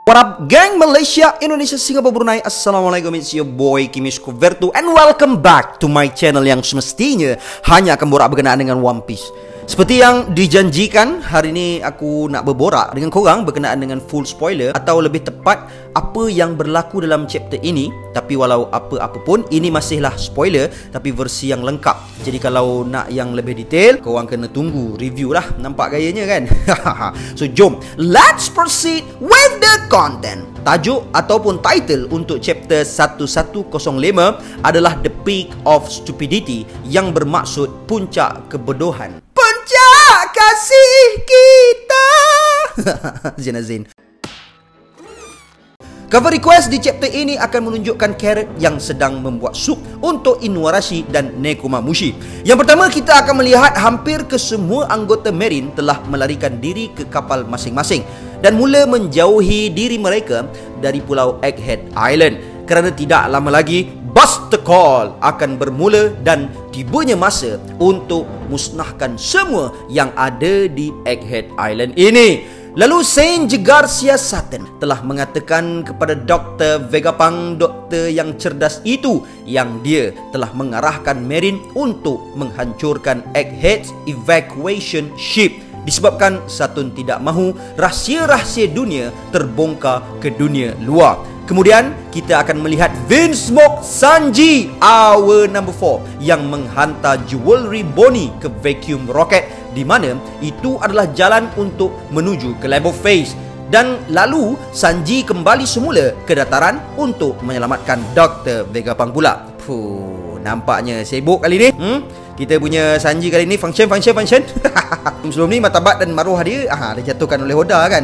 What up gang Malaysia, Indonesia, Singapura, Brunei. Assalamualaikum, it's your boy Kimisko Vertu and welcome back to my channel yang semestinya hanya akan borak berkenaan dengan One Piece. Seperti yang dijanjikan, hari ini aku nak berborak dengan korang berkenaan dengan full spoiler, atau lebih tepat apa yang berlaku dalam chapter ini. Tapi walau apa-apa pun, ini masihlah spoiler tapi versi yang lengkap. Jadi kalau nak yang lebih detail, korang kena tunggu review lah. Nampak gayanya kan? So jom, let's proceed with the content. Tajuk ataupun title untuk chapter 1105 adalah The Peak of Stupidity, yang bermaksud puncak kebodohan. Puncak kasih kita. Zin Azin. Cover request di chapter ini akan menunjukkan carrot yang sedang membuat sup untuk Inuarashi dan Nekomamushi. Yang pertama, kita akan melihat hampir kesemua anggota Marine telah melarikan diri ke kapal masing-masing dan mula menjauhi diri mereka dari Pulau Egghead Island, kerana tidak lama lagi Buster Call akan bermula dan tibanya masa untuk musnahkan semua yang ada di Egghead Island ini. Lalu Saint Garcia Satan telah mengatakan kepada Dr. Vegapunk, doktor yang cerdas itu, yang dia telah mengarahkan Marine untuk menghancurkan Egghead's evacuation ship, disebabkan Saturn tidak mahu rahsia-rahsia dunia terbongkar ke dunia luar. Kemudian kita akan melihat Vince Smoke Sanji, our number 4, yang menghantar Jewelry Bonnie ke vacuum rocket, di mana itu adalah jalan untuk menuju ke level phase. Dan lalu Sanji kembali semula ke dataran untuk menyelamatkan Dr. Vegapunk pula. Nampaknya sibuk kali ni. Kita punya Sanji kali ni function. Sebelum ni martabat dan maruah dia dijatuhkan oleh Oda kan.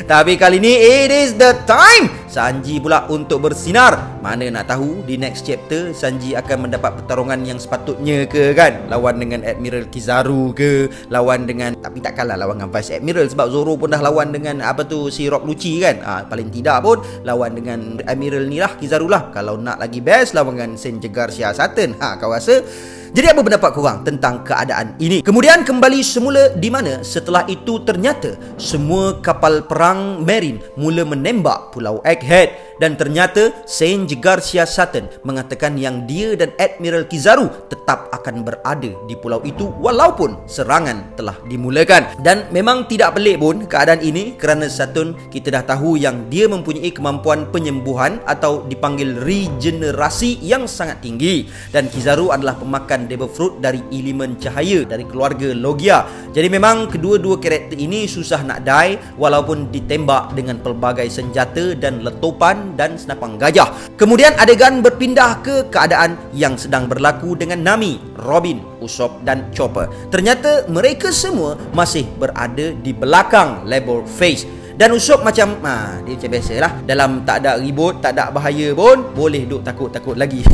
Tapi kali ni it is the time Sanji pula untuk bersinar. Mana nak tahu di next chapter Sanji akan mendapat pertarungan yang sepatutnya ke kan? Lawan dengan Admiral Kizaru ke? Lawan dengan, tapi takkanlah lawan dengan Vice Admiral, sebab Zoro pun dah lawan dengan si Rock Lucci kan. Paling tidak pun lawan dengan Admiral ni lah, Kizaru lah. Kalau nak lagi best, lawan dengan Saint Garcia Satan. Kau rasa? Jadi apa pendapat korang tentang keadaan ini? Kemudian kembali semula, di mana setelah itu ternyata semua kapal perang Marine mula menembak Pulau Egghead. Dan ternyata Saint Garcia Satan mengatakan yang dia dan Admiral Kizaru tetap akan berada di pulau itu walaupun serangan telah dimulakan. Dan memang tidak pelik pun keadaan ini, kerana Saturn kita dah tahu yang dia mempunyai kemampuan penyembuhan atau dipanggil regenerasi yang sangat tinggi. Dan Kizaru adalah pemakan Devil Fruit dari elemen cahaya dari keluarga Logia. Jadi memang kedua-dua karakter ini susah nak die walaupun ditembak dengan pelbagai senjata dan letupan dan senapang gajah. Kemudian adegan berpindah ke keadaan yang sedang berlaku dengan Nami, Robin, Usopp dan Chopper. Ternyata mereka semua masih berada di belakang level phase. Dan Usopp macam dia macam biasalah, dalam tak ada ribut, tak ada bahaya pun boleh duk takut-takut lagi.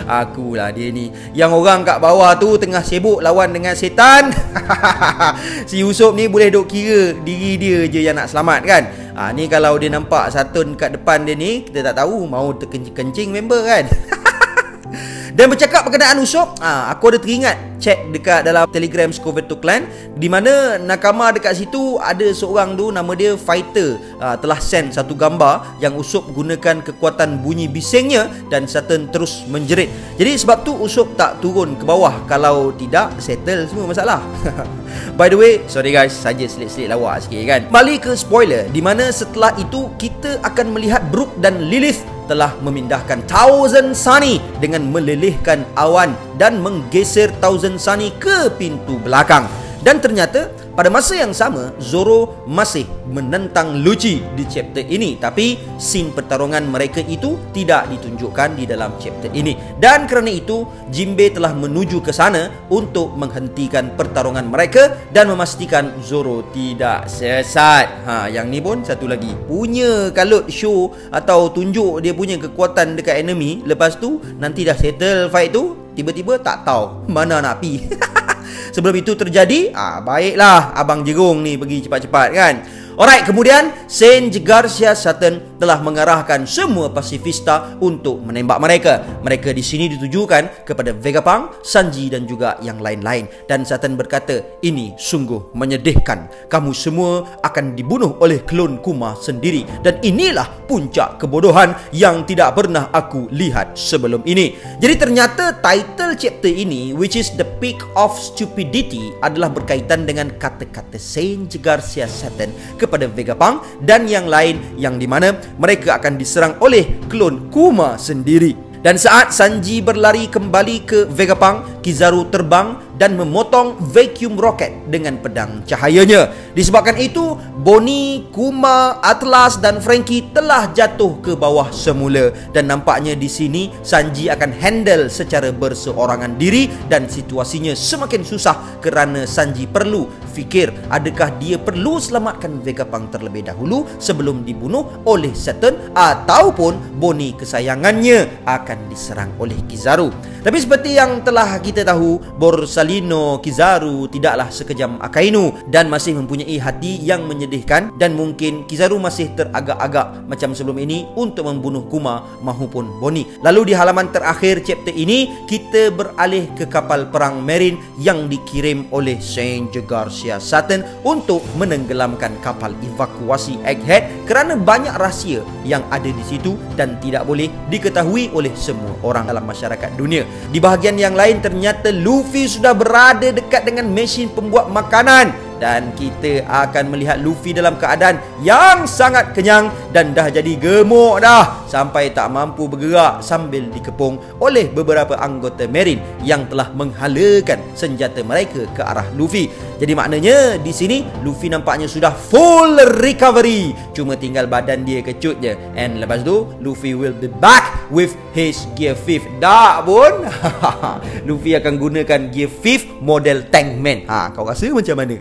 Akulah dia ni, yang orang kat bawah tu tengah sibuk lawan dengan setan. Si Usopp ni boleh duk kira diri dia je yang nak selamat kan. Ni kalau dia nampak Saturn kat depan dia ni, kita tak tahu mau terkencing-kencing member kan. Dan bercakap berkenaan Usopp, aku ada teringat check dekat dalam Telegram Skoverto Clan, di mana nakama dekat situ ada seorang tu, nama dia Fighter, telah send satu gambar yang Usopp gunakan kekuatan bunyi bisingnya dan Saturn terus menjerit. Jadi sebab tu Usopp tak turun ke bawah, kalau tidak settle semua masalah. By the way, sorry guys, saja selit-selit lawak sikit kan. Balik ke spoiler, di mana setelah itu kita akan melihat Brook dan Lilith telah memindahkan Thousand Sunny dengan melelehkan awan dan menggeser Thousand Sunny ke pintu belakang. Dan ternyata pada masa yang sama Zoro masih menentang Lucci di chapter ini, tapi scene pertarungan mereka itu tidak ditunjukkan di dalam chapter ini. Dan kerana itu Jinbei telah menuju ke sana untuk menghentikan pertarungan mereka dan memastikan Zoro tidak sesat. Yang ni pun satu lagi, punya kalut show atau tunjuk dia punya kekuatan dekat enemy, lepas tu nanti dah settle fight tu tiba-tiba tak tahu mana nak pi. Sebelum itu terjadi, baiklah abang Jerung ni pergi cepat-cepat kan. Alright, kemudian Saint Garcia Satan telah mengarahkan semua pasifista untuk menembak mereka. Mereka di sini ditujukan kepada Vegapunk, Sanji dan juga yang lain-lain. Dan Satan berkata, ini sungguh menyedihkan. Kamu semua akan dibunuh oleh klon Kuma sendiri. Dan inilah puncak kebodohan yang tidak pernah aku lihat sebelum ini. Jadi ternyata title chapter ini, which is The Peak of Stupidity, adalah berkaitan dengan kata-kata Saint Garcia Satan kepada Vegapunk dan yang lain, yang dimana mereka akan diserang oleh klon Kuma sendiri. Dan saat Sanji berlari kembali ke Vegapunk, Kizaru terbang dan memotong vacuum rocket dengan pedang cahayanya. Disebabkan itu, Bonnie, Kuma, Atlas dan Franky telah jatuh ke bawah semula. Dan nampaknya di sini Sanji akan handle secara berseorangan diri dan situasinya semakin susah kerana Sanji perlu fikir adakah dia perlu selamatkan Vegapunk terlebih dahulu sebelum dibunuh oleh Satan ataupun Bonnie kesayangannya akan diserang oleh Kizaru. Tapi seperti yang telah kita tahu, Borsalino Kizaru tidaklah sekejam Akainu dan masih mempunyai hati yang menyedihkan, dan mungkin Kizaru masih teragak-agak macam sebelum ini untuk membunuh Kuma maupun Bonnie. Lalu di halaman terakhir chapter ini, kita beralih ke kapal perang Marine yang dikirim oleh Saint Garcia Satan untuk menenggelamkan kapal evakuasi Egghead kerana banyak rahsia yang ada di situ dan tidak boleh diketahui oleh semua orang dalam masyarakat dunia. Di bahagian yang lain, ternyata Luffy sudah berada dekat dengan mesin pembuat makanan dan kita akan melihat Luffy dalam keadaan yang sangat kenyang dan dah jadi gemuk dah sampai tak mampu bergerak sambil dikepung oleh beberapa anggota Marine yang telah menghalakan senjata mereka ke arah Luffy. Jadi maknanya di sini Luffy nampaknya sudah full recovery, cuma tinggal badan dia kecut je. And lepas tu Luffy will be back with his Gear 5. Tak pun Luffy akan gunakan Gear 5 model Tankman. Kau rasa macam mana?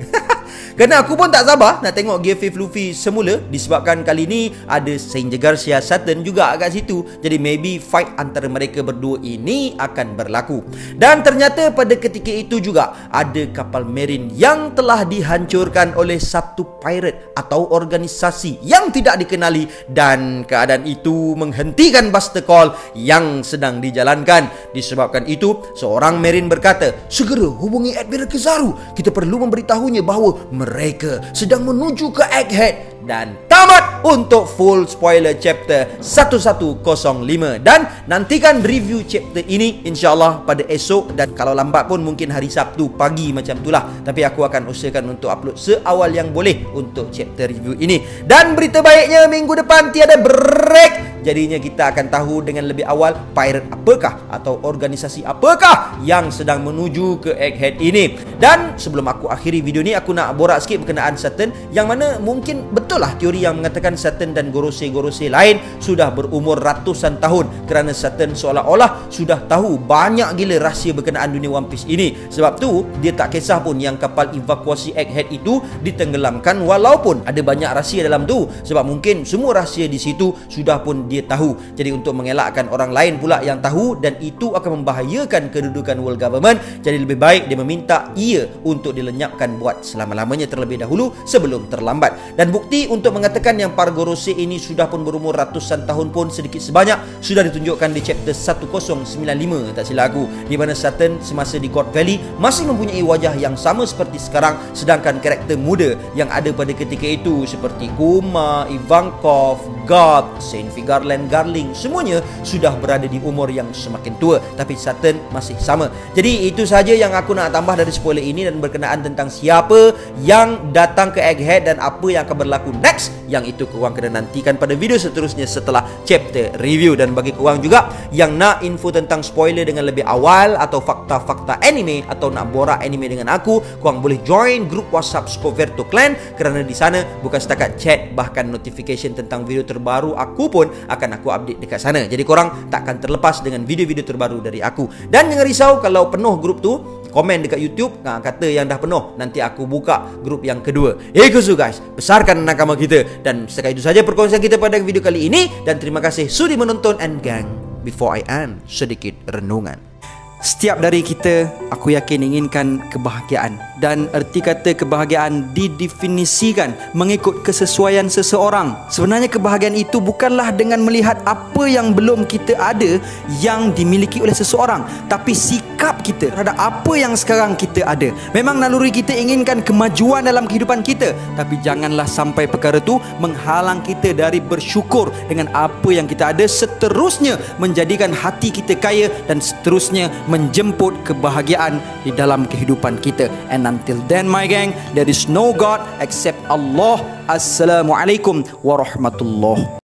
Kerana aku pun tak sabar nak tengok Gear 5 Luffy semula, disebabkan kali ni ada Saint Garcia Satan juga kat situ. Jadi maybe fight antara mereka berdua ini akan berlaku. Dan ternyata pada ketika itu juga ada kapal Marine yang telah dihancurkan oleh satu pirate atau organisasi yang tidak dikenali, dan keadaan itu menghentikan Buster Call yang sedang dijalankan. Disebabkan itu, seorang Marine berkata, segera hubungi Admiral Kizaru, kita perlu memberitahunya bahawa mereka sedang menuju ke Egghead. Dan tamat untuk full spoiler chapter 1105. Dan nantikan review chapter ini insyaAllah pada esok, dan kalau lambat pun mungkin hari Sabtu pagi macam itulah. Tapi aku akan usahakan untuk upload seawal yang boleh untuk chapter review ini. Dan berita baiknya, minggu depan tiada break. Jadinya kita akan tahu dengan lebih awal pirate apakah atau organisasi apakah yang sedang menuju ke Egghead ini. Dan sebelum aku akhiri video ni, aku nak borak sikit berkenaan Satan, yang mana mungkin betul lah teori yang mengatakan Satan dan Gorosei-Gorosei lain sudah berumur ratusan tahun, kerana Satan seolah-olah sudah tahu banyak gila rahsia berkenaan dunia One Piece ini. Sebab tu dia tak kisah pun yang kapal evakuasi Egghead itu ditenggelamkan walaupun ada banyak rahsia dalam tu, sebab mungkin semua rahsia di situ sudah pun dia tahu. Jadi untuk mengelakkan orang lain pula yang tahu, dan itu akan membahayakan kedudukan world government, jadi lebih baik dia meminta ia untuk dilenyapkan buat selama-lamanya terlebih dahulu sebelum terlambat. Dan bukti untuk mengatakan yang para Gorosei ini sudah pun berumur ratusan tahun pun sedikit sebanyak sudah ditunjukkan di chapter 1095 tak silap aku, di mana Satan semasa di God Valley masih mempunyai wajah yang sama seperti sekarang, sedangkan karakter muda yang ada pada ketika itu seperti Kuma, Ivankov, God, Saint Vigarland, Garling, semuanya sudah berada di umur yang semakin tua, tapi Satan masih sama. Jadi itu sahaja yang aku nak tambah dari spoiler ini, dan berkenaan tentang siapa yang datang ke Egghead dan apa yang akan berlaku next, yang itu korang kena nantikan pada video seterusnya setelah chapter review. Dan bagi korang juga yang nak info tentang spoiler dengan lebih awal atau fakta-fakta anime, atau nak borak anime dengan aku, korang boleh join grup WhatsApp Scoverto Clan, kerana di sana bukan setakat chat, bahkan notification tentang video terbaru aku pun akan aku update dekat sana. Jadi korang takkan terlepas dengan video-video terbaru dari aku. Dan jangan risau kalau penuh grup tu, komen dekat YouTube kata yang dah penuh, nanti aku buka grup yang kedua. Ikusu guys, besarkan nakama kita. Dan setakat itu saja perkongsian kita pada video kali ini, dan terima kasih sudi menonton. And gang, before I end, sedikit renungan. Setiap dari kita, aku yakin inginkan kebahagiaan. Dan erti kata kebahagiaan didefinisikan mengikut kesesuaian seseorang. Sebenarnya kebahagiaan itu bukanlah dengan melihat apa yang belum kita ada yang dimiliki oleh seseorang, tapi sikap kita terhadap apa yang sekarang kita ada. Memang naluri kita inginkan kemajuan dalam kehidupan kita, tapi janganlah sampai perkara itu menghalang kita dari bersyukur dengan apa yang kita ada, seterusnya menjadikan hati kita kaya dan seterusnya menjemput kebahagiaan di dalam kehidupan kita. And until then, my gang, there is no God except Allah. Assalamualaikum warahmatullahi